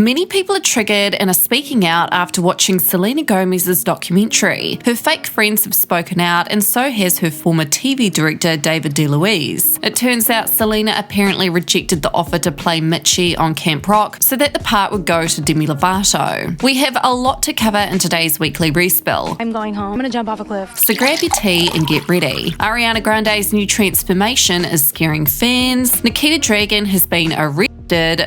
Many people are triggered and are speaking out after watching Selena Gomez's documentary. Her fake friends have spoken out, and so has her former TV director David DeLuise. It turns out Selena apparently rejected the offer to play Mitchie on Camp Rock so that the part would go to Demi Lovato. We have a lot to cover in today's weekly respill. I'm going home. I'm gonna jump off a cliff. So grab your tea and get ready. Ariana Grande's new transformation is scaring fans. Nikita Dragun has been arrested.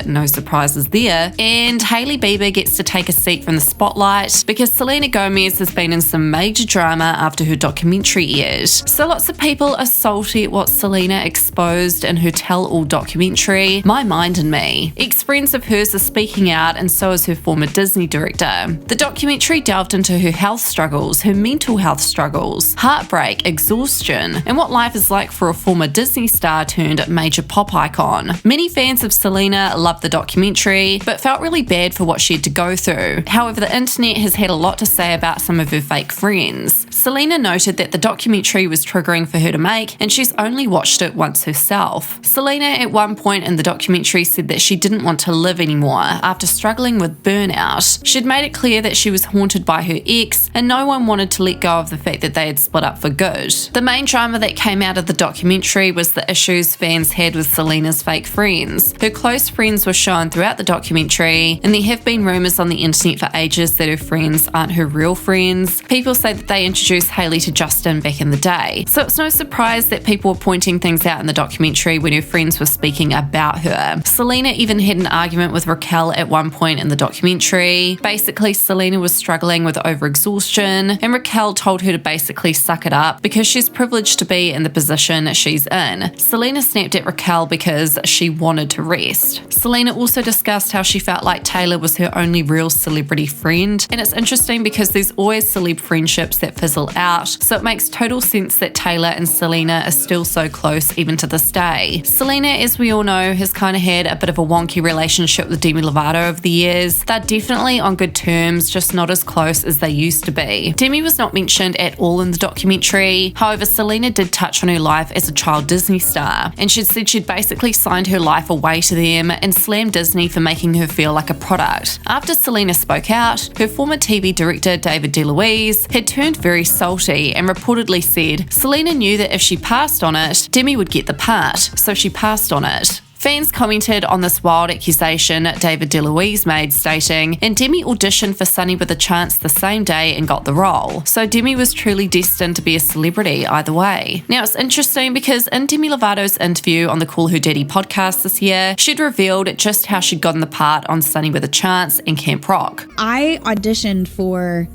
No surprises there. And Hailey Bieber gets to take a seat from the spotlight because Selena Gomez has been in some major drama after her documentary aired. So lots of people are salty at what Selena exposed in her tell-all documentary, My Mind and Me. Ex-friends of hers are speaking out, and so is her former Disney director. The documentary delved into her health struggles, her mental health struggles, heartbreak, exhaustion, and what life is like for a former Disney star turned major pop icon. Many fans of Selena loved the documentary, but felt really bad for what she had to go through. However, the internet has had a lot to say about some of her fake friends. Selena noted that the documentary was triggering for her to make, and she's only watched it once herself. Selena at one point in the documentary said that she didn't want to live anymore after struggling with burnout. She'd made it clear that she was haunted by her ex, and no one wanted to let go of the fact that they had split up for good. The main drama that came out of the documentary was the issues fans had with Selena's fake friends. Her close friends were shown throughout the documentary, and there have been rumours on the internet for ages that her friends aren't her real friends. People say that they introduced Hailey to Justin back in the day, so it's no surprise that people were pointing things out in the documentary when her friends were speaking about her. Selena even had an argument with Raquel at one point in the documentary. Basically, Selena was struggling with overexhaustion, and Raquel told her to basically suck it up because she's privileged to be in the position she's in. Selena snapped at Raquel because she wanted to rest. Selena also discussed how she felt like Taylor was her only real celebrity friend, and it's interesting because there's always celeb friendships that fizzle out, so it makes total sense that Taylor and Selena are still so close even to this day. Selena, as we all know, has kind of had a bit of a wonky relationship with Demi Lovato over the years. They're definitely on good terms, just not as close as they used to be. Demi was not mentioned at all in the documentary, however Selena did touch on her life as a child Disney star, and she'd said she'd basically signed her life away to them and slammed Disney for making her feel like a product. After Selena spoke out, her former TV director David DeLuise had turned very salty and reportedly said Selena knew that if she passed on it, Demi would get the part, so she passed on it. Fans commented on this wild accusation David DeLuise made, stating, and Demi auditioned for Sunny with a Chance the same day and got the role. So Demi was truly destined to be a celebrity either way. Now it's interesting because in Demi Lovato's interview on the Call Her Daddy podcast this year, she'd revealed just how she'd gotten the part on Sunny with a Chance and Camp Rock. I auditioned for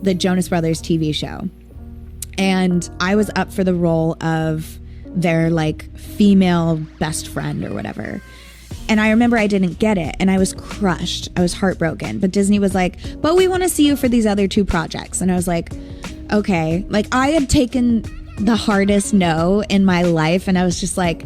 the Jonas Brothers TV show, and I was up for the role of their female best friend or whatever. And I remember I didn't get it, and I was crushed. I was heartbroken. But Disney was like, but we want to see you for these other 2 projects. And I was like, okay. I had taken the hardest no in my life, and I was just like,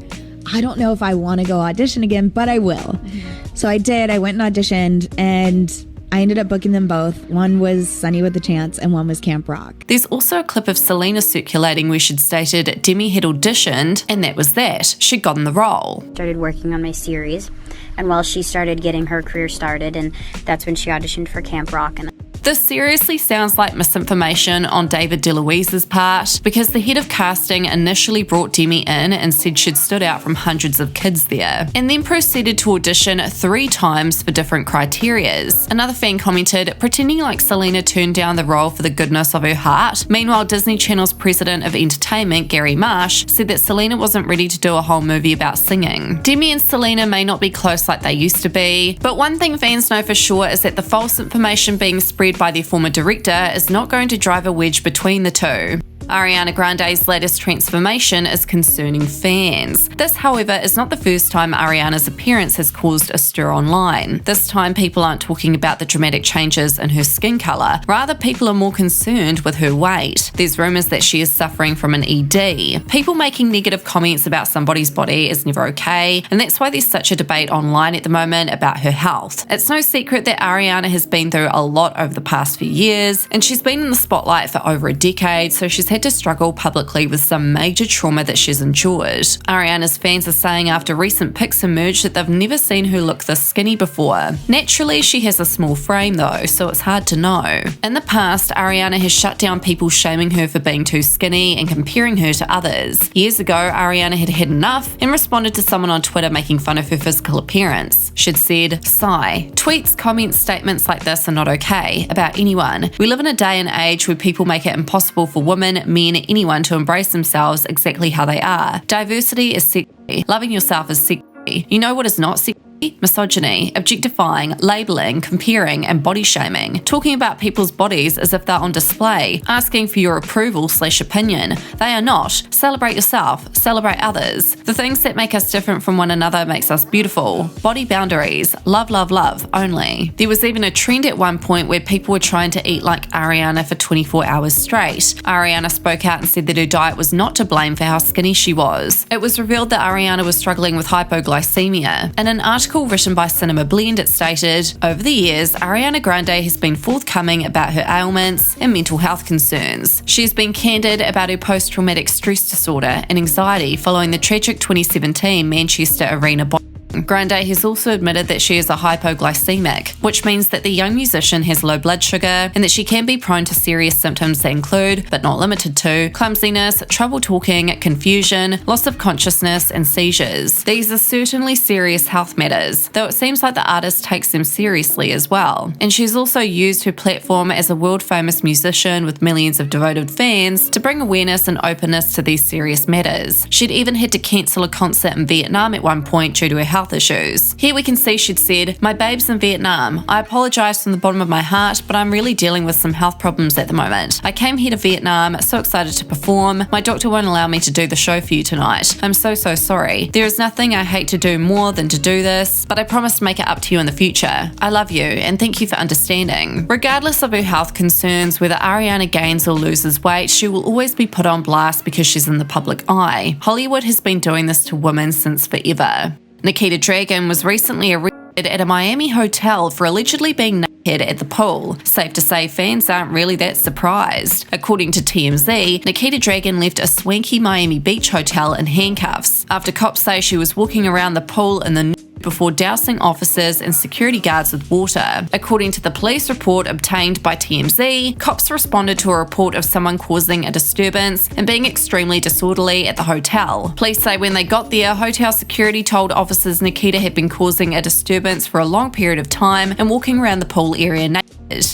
I don't know if I want to go audition again, but I will. Mm-hmm. So I did. I went and auditioned, and I ended up booking them both. One was Sunny with a Chance and one was Camp Rock. There's also a clip of Selena circulating where she'd stated Demi had auditioned, and that was that. She'd gotten the role. Started working on my series, and while she started getting her career started, and that's when she auditioned for Camp Rock. And this seriously sounds like misinformation on David DeLuise's part, because the head of casting initially brought Demi in and said she'd stood out from hundreds of kids there, and then proceeded to audition 3 times for different criterias. Another fan commented, pretending like Selena turned down the role for the goodness of her heart. Meanwhile, Disney Channel's president of entertainment, Gary Marsh, said that Selena wasn't ready to do a whole movie about singing. Demi and Selena may not be close like they used to be, but one thing fans know for sure is that the false information being spread by their former director is not going to drive a wedge between the two. Ariana Grande's latest transformation is concerning fans. This, however, is not the first time Ariana's appearance has caused a stir online. This time, people aren't talking about the dramatic changes in her skin colour. Rather, people are more concerned with her weight. There's rumours that she is suffering from an ED. People making negative comments about somebody's body is never okay, and that's why there's such a debate online at the moment about her health. It's no secret that Ariana has been through a lot over the past few years, and she's been in the spotlight for over a decade, so she's had had to struggle publicly with some major trauma that she's endured. Ariana's fans are saying after recent pics emerged that they've never seen her look this skinny before. Naturally, she has a small frame though, so it's hard to know. In the past, Ariana has shut down people shaming her for being too skinny and comparing her to others. Years ago, Ariana had had enough and responded to someone on Twitter making fun of her physical appearance. She'd said, "Sigh. Tweets, comments, statements like this are not okay about anyone. We live in a day and age where people make it impossible for women, men, anyone to embrace themselves exactly how they are. Diversity is sexy. Loving yourself is sexy. You know what is not sexy? Misogyny, objectifying, labeling, comparing, and body shaming. Talking about people's bodies as if they're on display, asking for your approval/opinion. They are not. Celebrate yourself, celebrate others. The things that make us different from one another makes us beautiful. Body boundaries, love, love, love, only." There was even a trend at one point where people were trying to eat like Ariana for 24 hours straight. Ariana spoke out and said that her diet was not to blame for how skinny she was. It was revealed that Ariana was struggling with hypoglycemia. In an article written by Cinema Blend, it stated, "Over the years, Ariana Grande has been forthcoming about her ailments and mental health concerns. She has been candid about her post-traumatic stress disorder and anxiety following the tragic 2017 Manchester Arena bombing. Grande has also admitted that she is a hypoglycemic, which means that the young musician has low blood sugar and that she can be prone to serious symptoms that include, but not limited to, clumsiness, trouble talking, confusion, loss of consciousness, and seizures. These are certainly serious health matters, though it seems like the artist takes them seriously as well. And she's also used her platform as a world-famous musician with millions of devoted fans to bring awareness and openness to these serious matters. She'd even had to cancel a concert in Vietnam at one point due to her health issues. Here we can see she'd said, "My babe's in Vietnam. I apologise from the bottom of my heart, but I'm really dealing with some health problems at the moment. I came here to Vietnam, so excited to perform. My doctor won't allow me to do the show for you tonight. I'm so sorry. There is nothing I hate to do more than to do this, but I promise to make it up to you in the future. I love you, and thank you for understanding." Regardless of her health concerns, whether Ariana gains or loses weight, she will always be put on blast because she's in the public eye. Hollywood has been doing this to women since forever. Nikita Dragun was recently arrested at a Miami hotel for allegedly being naked at the pool. Safe to say fans aren't really that surprised. According to TMZ, Nikita Dragun left a swanky Miami Beach hotel in handcuffs after cops say she was walking around the pool in the nude before dousing officers and security guards with water. According to the police report obtained by TMZ, cops responded to a report of someone causing a disturbance and being extremely disorderly at the hotel. Police say when they got there, hotel security told officers Nikita had been causing a disturbance for a long period of time and walking around the pool area naked.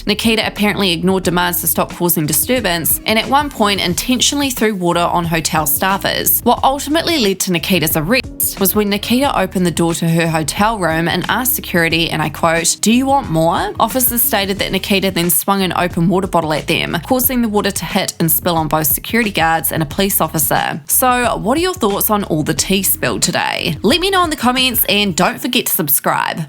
Nikita apparently ignored demands to stop causing disturbance and at one point intentionally threw water on hotel staffers. What ultimately led to Nikita's arrest was when Nikita opened the door to her hotel room and asked security, and I quote, "Do you want more?" Officers stated that Nikita then swung an open water bottle at them, causing the water to hit and spill on both security guards and a police officer. So, what are your thoughts on all the tea spilled today? Let me know in the comments and don't forget to subscribe.